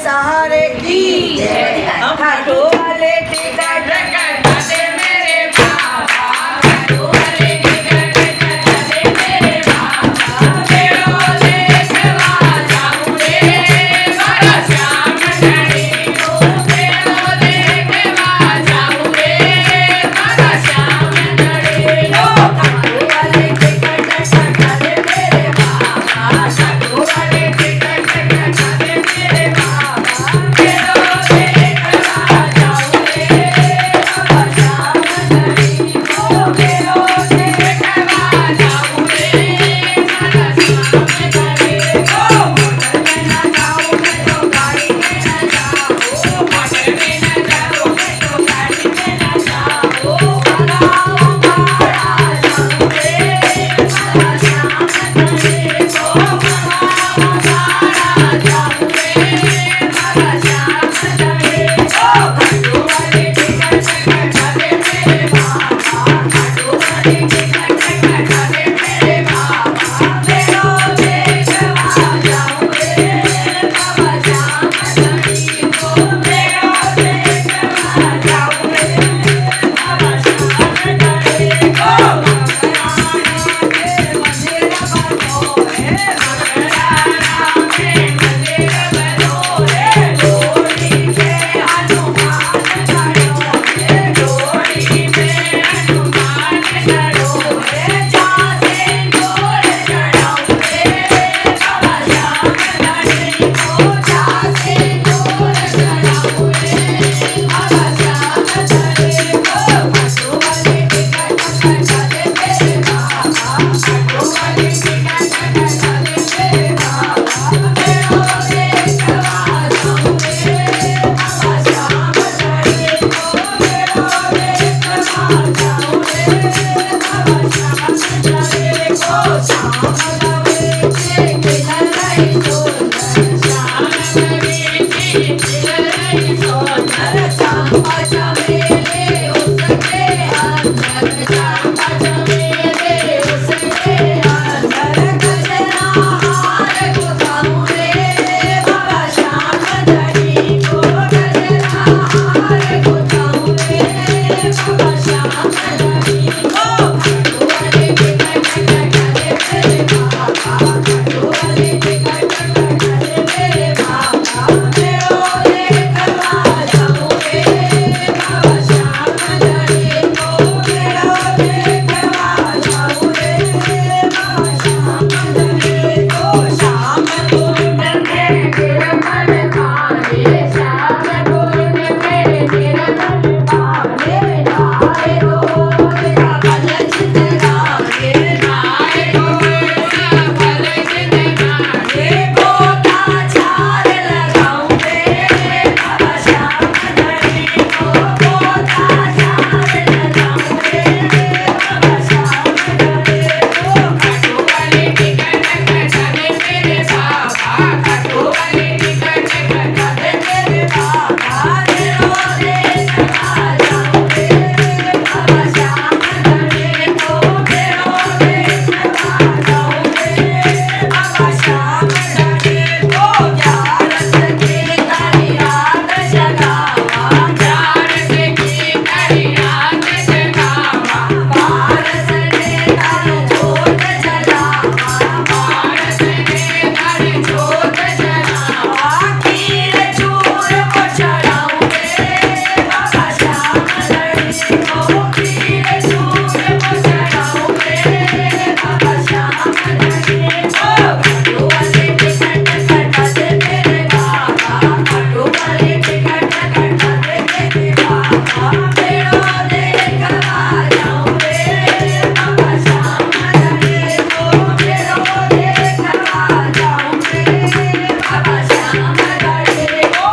सहारे की खाटू वाले टिकट कटा दे मेरे बाबा खाटू वाले टिकट कटा दे मेरे बाबा मेरो देखवा जाऊं रे मारा श्याम धनी को मेरो देखवा जाऊं रे मारा श्याम धनी को खाटू वाले टिकट कटा दे मेरे बाबा खाटू वाले टिकट कटा दे मेरे बाबा मेरो देखवा जाऊं रे मारा श्याम धनी को मेरो देखवा जाऊं रे मारा श्याम धनी को मोटर में ना जाऊं मैं तो गाड़ी में ना जाऊं मोटर में ना जाऊं मैं तो गाड़ी में ना जाऊं मारा जाऊं रे मारा श्याम धनी को मारा जाऊं रे मारा श्याम धनी को खाटू वाले टिकट कटा दे मेरे बाबा खाटू वाले टिकट कटा दे मेरे बाबा मेरो देखवा जाऊं रे बाबा श्याम धनी को मेरो देखवा जाऊं रे बाबा श्याम धनी को